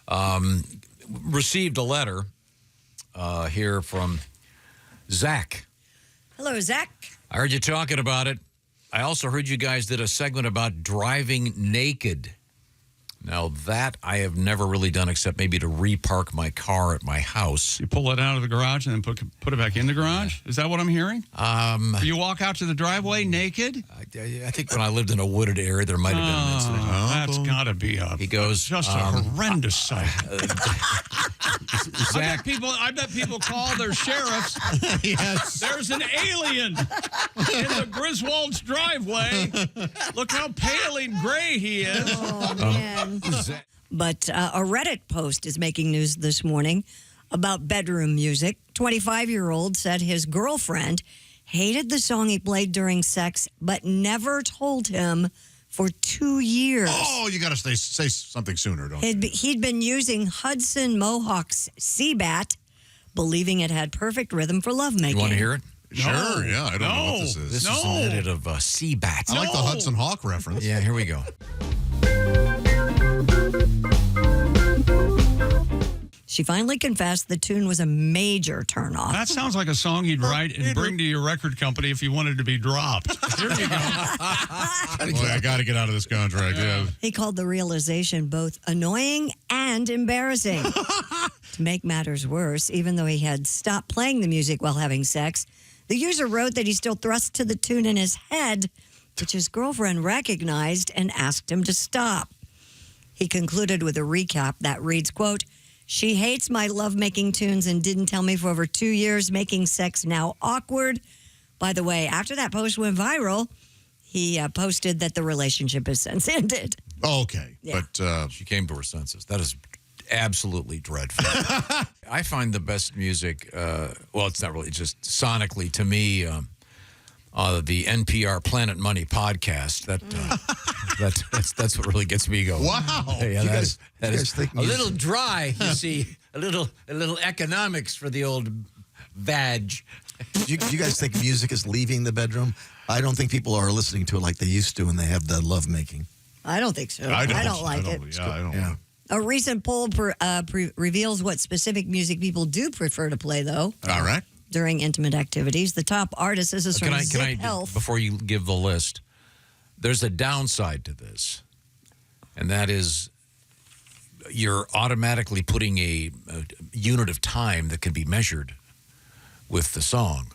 Received a letter here from Zach. Hello, Zach. I heard you talking about it. I also heard you guys did a segment about driving naked. Now, that I have never really done except maybe to repark my car at my house. You pull it out of the garage and then put it back in the garage? Is that what I'm hearing? You walk out to the driveway naked? I think when I lived in a wooded area, there might have been an incident. That's got to be just a horrendous sight. Zach, I bet people call their sheriffs. Yes. There's an alien in the Griswold's driveway. Look how pale and gray he is. Oh, man. But a Reddit post is making news this morning about bedroom music. 25-year-old said his girlfriend hated the song he played during sex, but never told him for 2 years. Oh, you got to say something sooner, don't you? He'd been using Hudson Mohawk's Seabat, believing it had perfect rhythm for lovemaking. you want to hear it? Sure, yeah. I don't know what this is. This is an edit of Seabat. I like the Hudson Hawk reference. Yeah, here we go. She finally confessed the tune was a major turnoff. That sounds like a song you'd write and bring to your record company if you wanted to be dropped. Here you go. I got to get out of this contract. Yeah. He called the realization both annoying and embarrassing. To make matters worse, even though he had stopped playing the music while having sex, the user wrote that he still thrust to the tune in his head, which his girlfriend recognized and asked him to stop. He concluded with a recap that reads, quote, "She hates my lovemaking tunes and didn't tell me for over 2 years, making sex now awkward." By the way, after that post went viral, he posted that the relationship has since ended. Oh, okay. Yeah. But She came to her senses. That is absolutely dreadful. I find the best music, well, it's not really, just sonically to me, the NPR Planet Money podcast. That's what really gets me going. wow. Yeah, You that guys is think a little dry, you see. A little economics for the old vag. Do you guys think music is leaving the bedroom? I don't think people are listening to it like they used to when they have the lovemaking. I don't think so. I don't like it. Yeah, I don't. Yeah. A recent poll reveals what specific music people do prefer to play, though, All right. during intimate activities. The top artist is from Zip Health. Before you give the list, there's a downside to this, and that is you're automatically putting a unit of time that can be measured with the song.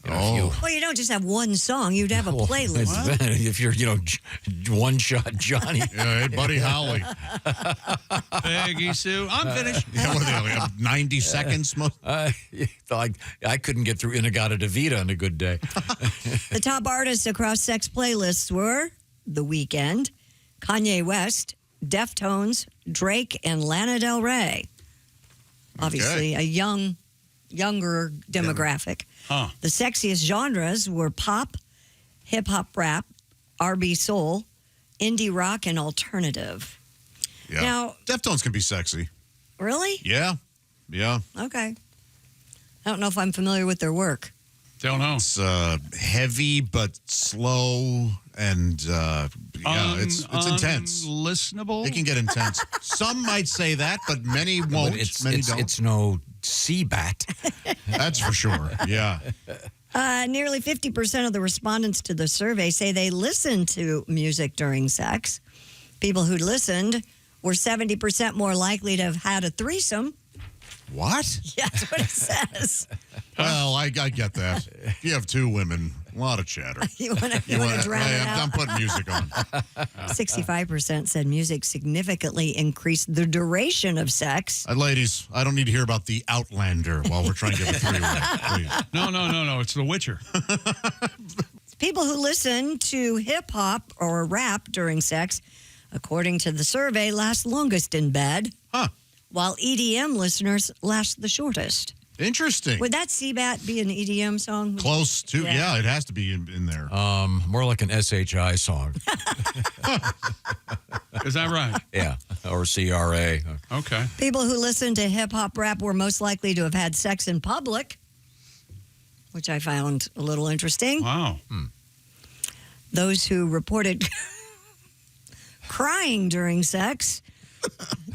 You know, Well, you don't just have one song. You'd have a playlist. If you're, one shot Johnny. Yeah, hey, Buddy Holly. Peggy Sue, I'm finished. Yeah, what are they only have 90 seconds? I couldn't get through Inagata Davida on a good day. The top artists across sex playlists were The Weeknd, Kanye West, Deftones, Drake, and Lana Del Rey. Obviously, a younger demographic. Huh. The sexiest genres were pop, hip-hop rap, R&B soul, indie rock, and alternative. Yeah. Now, Deftones can be sexy. really? Yeah. Yeah. Okay. I don't know if I'm familiar with their work. Don't know. It's heavy but slow, and it's intense. Listenable. It can get intense. Some might say that, but many won't. Many don't. It's no Seabat. That's for sure. Yeah. Nearly 50% of the respondents to the survey say they listen to music during sex. People who listened were 70% more likely to have had a threesome. What? Yeah, that's what it says. Well, I get that. If you have two women, a lot of chatter. You want to drown it I'm out? putting music on. 65% said music significantly increased the duration of sex. Ladies, I don't need to hear about the Outlander while we're trying to get a three-way. Please. No. It's The Witcher. People who listen to hip-hop or rap during sex, according to the survey, last longest in bed. Huh. While EDM listeners last the shortest. Interesting. Would that Seabat be an EDM song? Close to, yeah, it has to be in there. More like an SHI song. Is that right? Yeah, or CRA. Okay. People who listen to hip-hop rap were most likely to have had sex in public, which I found a little interesting. Wow. Those who reported crying during sex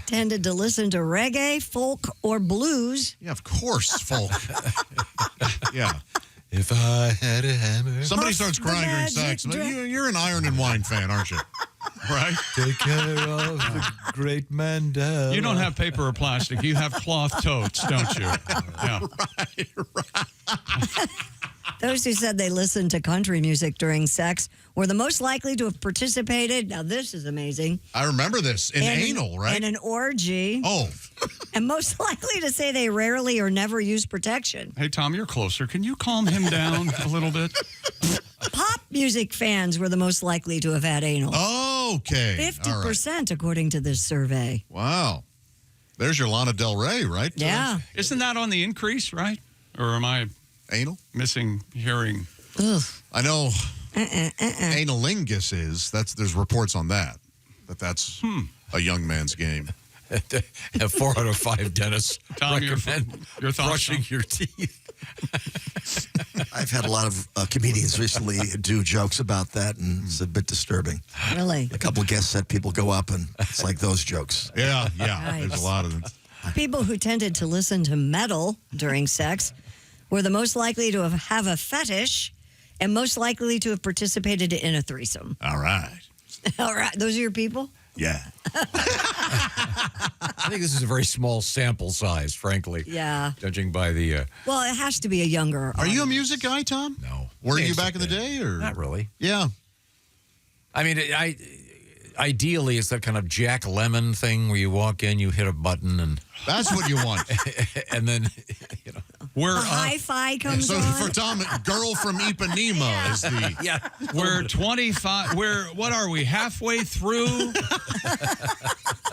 tended to listen to reggae, folk, or blues. Yeah, of course, folk. Yeah. If I had a hammer. Somebody Puff starts the crying during magic sex. drink. You're an Iron and Wine fan, aren't you? Right? Take care of the great Mandela. You don't have paper or plastic. You have cloth totes, don't you? Yeah. Those who said they listened to country music during sex were the most likely to have participated. Now, this is amazing. I remember this. In anal, right? In an orgy. Oh. And most likely to say they rarely or never use protection. Hey, Tom, you're closer. Can you calm him down a little bit? Pop music fans were the most likely to have had anal. Okay. 50%, according to this survey. Wow. There's your Lana Del Rey, right? Yeah. Isn't that on the increase, right? Or am I Anal? missing hearing? Ugh. I know analingus is. There's reports on that. That's a young man's game. 4 out of 5 dentists Tom, recommend your thoughts, brushing Tom? your teeth. I've had a lot of comedians recently do jokes about that, and it's a bit disturbing. Really? A couple of guests said people go up, and it's like those jokes. Yeah. Nice. There's a lot of them. People who tended to listen to metal during sex were the most likely to have a fetish and most likely to have participated in a threesome. All right. All right. Those are your people? Yeah. I think this is a very small sample size, frankly. Yeah. Judging by the... Well, it has to be a younger. Are you a music guy, Tom? no. Were you back in the day, or Not really. Yeah. I mean, ideally, it's that kind of Jack Lemmon thing where you walk in, you hit a button, and That's what you want. and then, We're A hi-fi comes So on. for Tom, Girl from Ipanema is the. yeah. We're 25. What are we, halfway through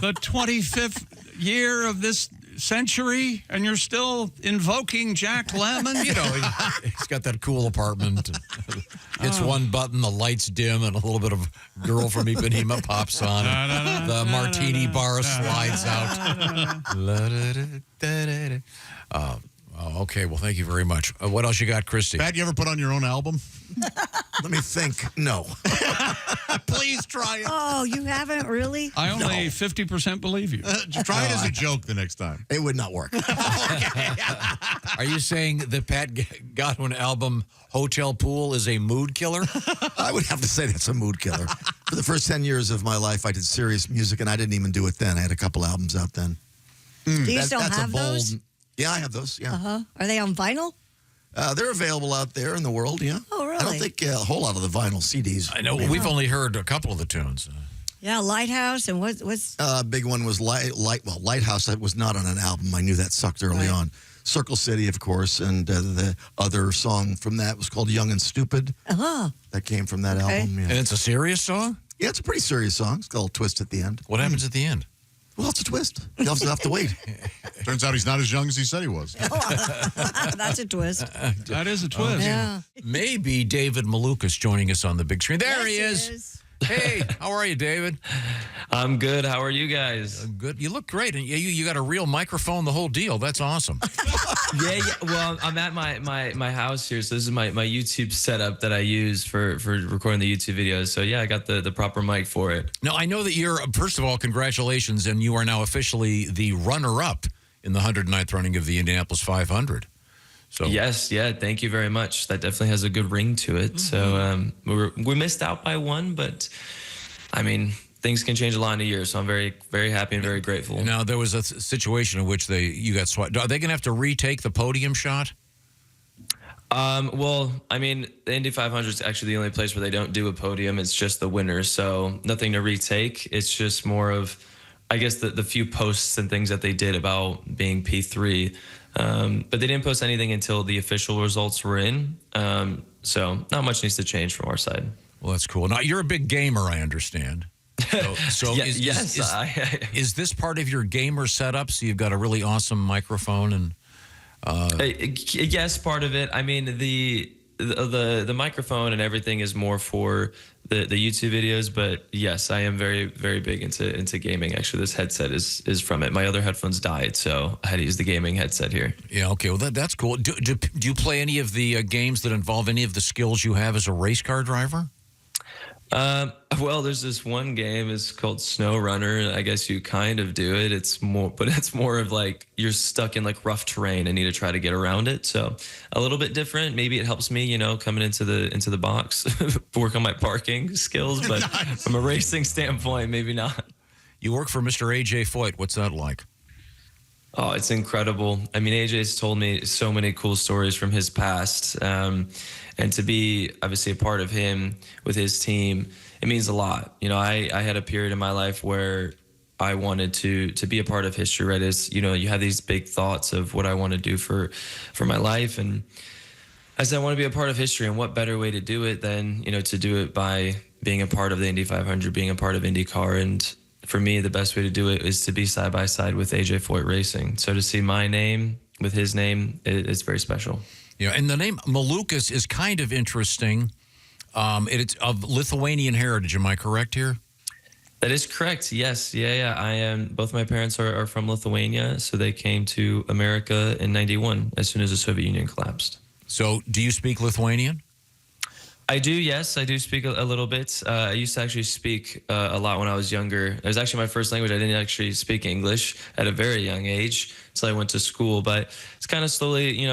the 25th year of this century, and you're still invoking Jack Lemmon? You know, he's got that cool apartment. Hits one button, the lights dim, and a little bit of Girl from Ipanema pops on. And the martini bar slides out. Okay, well, thank you very much. What else you got, Christy? Pat, you ever put on your own album? Let me think. No. Please try it. Oh, you haven't really? I only 50% believe you. Try it as a joke the next time. It would not work. Are you saying the Pat Godwin album Hotel Pool is a mood killer? I would have to say that's a mood killer. For the first 10 years of my life, I did serious music, and I didn't even do it then. I had a couple albums out then. Do you still That's have a bold. those? Yeah, I have those. Yeah. Uh-huh. Are they on vinyl? They're available out there in the world, yeah. Oh, really? I don't think a whole lot of the vinyl CDs. I know. We've only heard a couple of the tunes. Yeah, Lighthouse and what's Big one was Lighthouse. That was not on an album. I knew that sucked early on. Circle City, of course, and the other song from that was called Young and Stupid. That came from that album. Yeah. And it's a serious song? Yeah, it's a pretty serious song. It's got a little twist at the end. What happens at the end? Well, it's a twist. You also have to wait. Turns out he's not as young as he said he was. that's a twist. That is a twist. Yeah. Maybe David Malukas joining us on the big screen. There he Yes, is. Hey, how are you, David? I'm good. How are you guys? Good. You look great, and you got a real microphone, the whole deal. That's awesome. Yeah. Well, I'm at my house here, so this is my YouTube setup that I use for recording the YouTube videos. So yeah, I got the proper mic for it. Now, I know that you're, first of all, congratulations, and you are now officially the runner-up in the 109th running of the Indianapolis 500. So Yes, yeah. Thank you very much. That definitely has a good ring to it. So we missed out by one, but I mean, things can change a lot in a year. So I'm very, very happy and very grateful. Now, there was a situation in which you got swiped. Are they going to have to retake the podium shot? Well, I mean, the Indy 500 is actually the only place where they don't do a podium. It's just the winner. So nothing to retake. It's just more of, I guess, the few posts and things that they did about being P3. But they didn't post anything until the official results were in. So not much needs to change from our side. Well, that's cool. Now, you're a big gamer, I understand. So is this part of your gamer setup? So you've got a really awesome microphone and... Yes, part of it. I mean, the microphone and everything is more for the YouTube videos, but yes, I am very, very big into gaming. Actually, this headset is from it. My other headphones died, so I had to use the gaming headset here. Yeah, okay. Well, that's cool. Do you play any of the games that involve any of the skills you have as a race car driver? Well, there's this one game. It's called Snow Runner. I guess you kind of do it. It's more of like you're stuck in like rough terrain and need to try to get around it. So a little bit different. Maybe it helps me, coming into the box, work on my parking skills. But Nice. from a racing standpoint, maybe not. You work for Mr. AJ Foyt. What's that like? Oh, it's incredible. I mean, AJ's told me so many cool stories from his past. And to be obviously a part of him with his team, it means a lot. I had a period in my life where I wanted to be a part of history, right? You have these big thoughts of what I want to do for my life. And I said, I want to be a part of history. And what better way to do it than, to do it by being a part of the Indy 500, being a part of IndyCar. And for me, the best way to do it is to be side by side with AJ Foyt Racing. So to see my name with his name, it's very special. And the name Malukas is kind of interesting. It's of Lithuanian heritage. Am I correct here? That is correct. Yes. Yeah. I am. Both my parents are from Lithuania, so they came to America in '91 as soon as the Soviet Union collapsed. So, do you speak Lithuanian? I do. Yes, I do speak a little bit. I used to actually speak a lot when I was younger. It was actually my first language. I didn't actually speak English at a very young age until I went to school, but it's kind of slowly,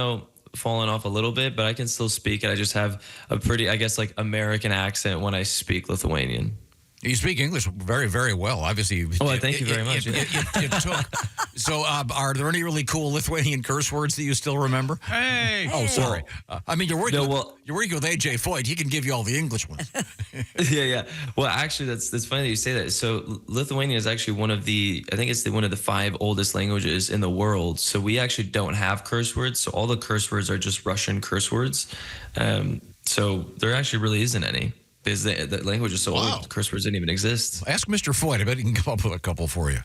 fallen off a little bit, but I can still speak it. I just have a pretty, I guess, like American accent when I speak Lithuanian. You speak English very, very well. Obviously. Oh, thank you very much. It took. So, are there any really cool Lithuanian curse words that you still remember? Hey. Oh, sorry. I mean, you're working. No, you're working with AJ Foyt. He can give you all the English ones. Yeah. Well, actually, that's funny that you say that. So Lithuanian is actually one of the 5 oldest languages in the world. So we actually don't have curse words. So all the curse words are just Russian curse words. So there actually really isn't any. Because the language is so old, curse words didn't even exist. Ask Mr. Foyt. I bet he can come up with a couple for you.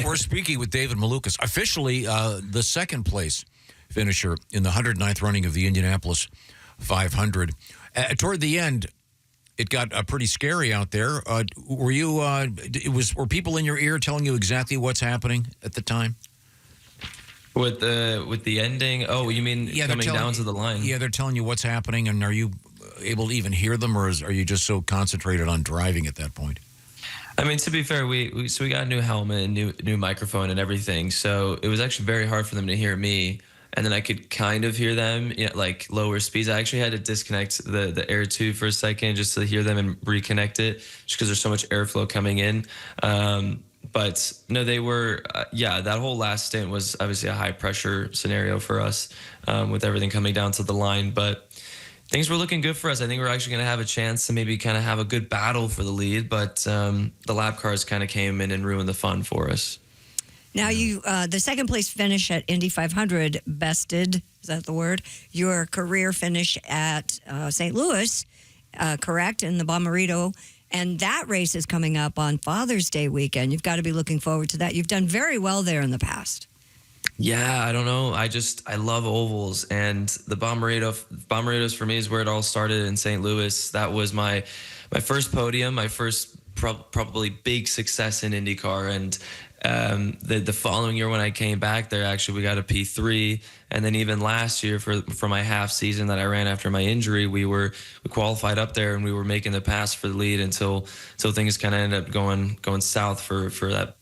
We're speaking with David Malukas, officially the second place finisher in the 109th running of the Indianapolis 500. Toward the end, it got pretty scary out there. Were people in your ear telling you exactly what's happening at the time? With the ending? Oh, you mean coming down to the line? Yeah, they're telling you what's happening, and are you able to even hear them, or are you just so concentrated on driving at that point? I mean, to be fair, we got a new helmet and new microphone and everything, so it was actually very hard for them to hear me. And then I could kind of hear them, like lower speeds. I actually had to disconnect the Air 2 for a second just to hear them and reconnect it, just because there's so much airflow coming in. But no, they were, that whole last stint was obviously a high pressure scenario for us with everything coming down to the line. But things were looking good for us. I think we're actually going to have a chance to maybe kind of have a good battle for the lead. But the lap cars kind of came in and ruined the fun for us. Now, you the second place finish at Indy 500 bested, is that the word, your career finish at St. Louis, correct, in the Bommarito. And that race is coming up on Father's Day weekend. You've got to be looking forward to that. You've done very well there in the past. Yeah, I don't know. I love ovals, and the Bommaritos for me is where it all started in St. Louis. That was my first podium, my first probably big success in IndyCar, and the following year when I came back there, actually we got a P3, and then even last year for my half season that I ran after my injury, we qualified up there and we were making the pass for the lead until things kind of ended up going south for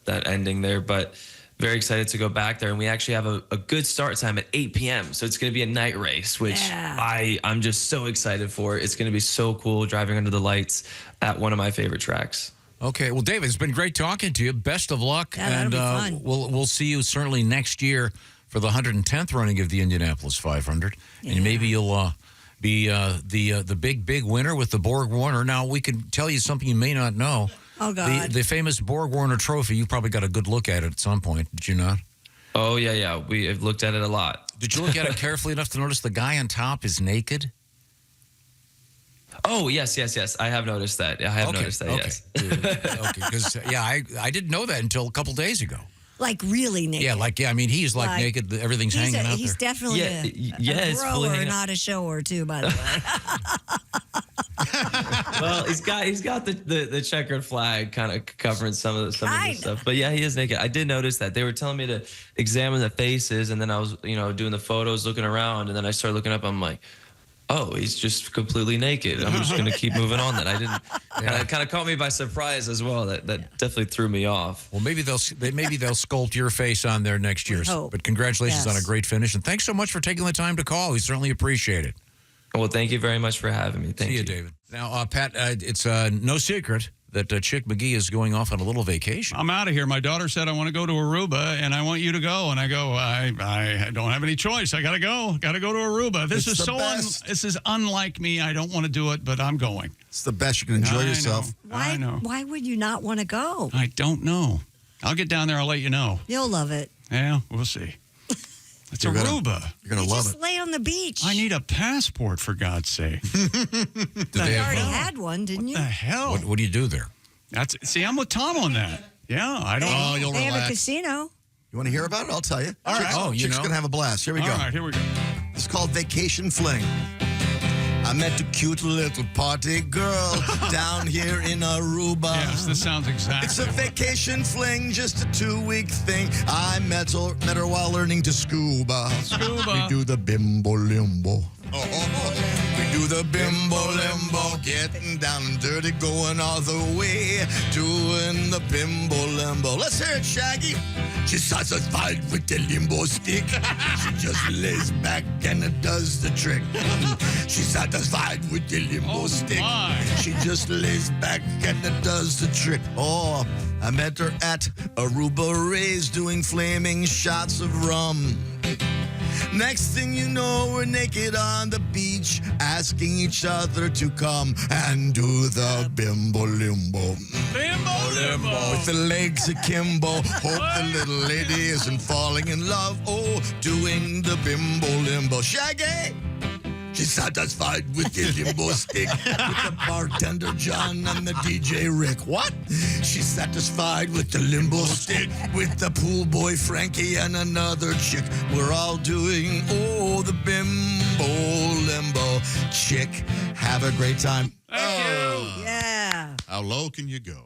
that ending there, but. Very excited to go back there, and we actually have a good start time at 8 p.m. So it's going to be a night race, which I'm just so excited for. It's going to be so cool driving under the lights at one of my favorite tracks. Okay, well, David, it's been great talking to you. Best of luck, that'll be fun. We'll see you certainly next year for the 110th running of the Indianapolis 500, and maybe you'll be the big winner with the Borg Warner. Now we can tell you something you may not know. Oh, God. The famous Borg Warner Trophy, you probably got a good look at it at some point, did you not? Oh, yeah. We have looked at it a lot. Did you look at it carefully enough to notice the guy on top is naked? Oh, yes. I have noticed that. Noticed that, yes. Okay, because, I didn't know that until a couple days ago. Like really naked. I mean, he's like naked. Everything's hanging out there. He's definitely a grower, not a shower, too, by the way. Well, he's got the checkered flag kind of covering some of the stuff. But yeah, he is naked. I did notice that. They were telling me to examine the faces, and then I was, doing the photos, looking around, and then I started looking up. I'm like, oh, he's just completely naked. I'm just going to keep moving on. That I didn't. It kind of caught me by surprise as well. That definitely threw me off. Well, maybe they'll sculpt your face on there next year. hope. But congratulations Yes. on a great finish, and thanks so much for taking the time to call. We certainly appreciate it. Well, thank you very much for having me. Thank See you, David. Now, Pat, it's no secret that Chick McGee is going off on a little vacation. I'm out of here. My daughter said, I want to go to Aruba, and I want you to go. And I go, I don't have any choice. I got to go. Got to go to Aruba. This It's is the so best. this is unlike me. I don't want to do it, but I'm going. It's the best. You can enjoy I know. yourself. I know. Why would you not want to go? I don't know. I'll get down there. I'll let you know. You'll love it. Yeah, we'll see. It's You're gonna- Aruba. You're going You to love just it. lay on the beach. I need a passport, for God's sake. Did they You have, already had one, didn't you? The hell? what do you do there? See, I'm with Tom on that. Yeah, I don't know. You'll They have a relax. casino. You want to hear about it? I'll tell you. All right. Oh, you Chick's know. going to have a blast. Here we All go. right, here we go. It's called Vacation Fling. I met a cute little party girl down here in Aruba. Yes, this sounds exactly. It's a vacation fling, just a 2-week thing. I met her while learning to scuba. Scuba. We do the bimbo limbo. We do the bimbo limbo, getting down and dirty, going all the way, doing the bimbo limbo. Let's hear it, Shaggy. She's satisfied with the limbo stick. She just lays back and it does the trick. She's satisfied with the limbo stick. my. She just lays back and it does the trick. Oh, I met her at Aruba Rays doing flaming shots of rum. Next thing you know, we're naked on the beach, asking each other to come and do the bimbo limbo. Bimbo Limbo. With the legs akimbo, hope the little lady isn't falling in love. Oh, doing the bimbo limbo. Shaggy! She's satisfied with the limbo stick, with the bartender John and the DJ Rick. What? She's satisfied with the limbo stick, with the pool boy Frankie and another chick. We're all doing, oh, the bimbo limbo. Chick, have a great time. Thank you. Yeah. How low can you go?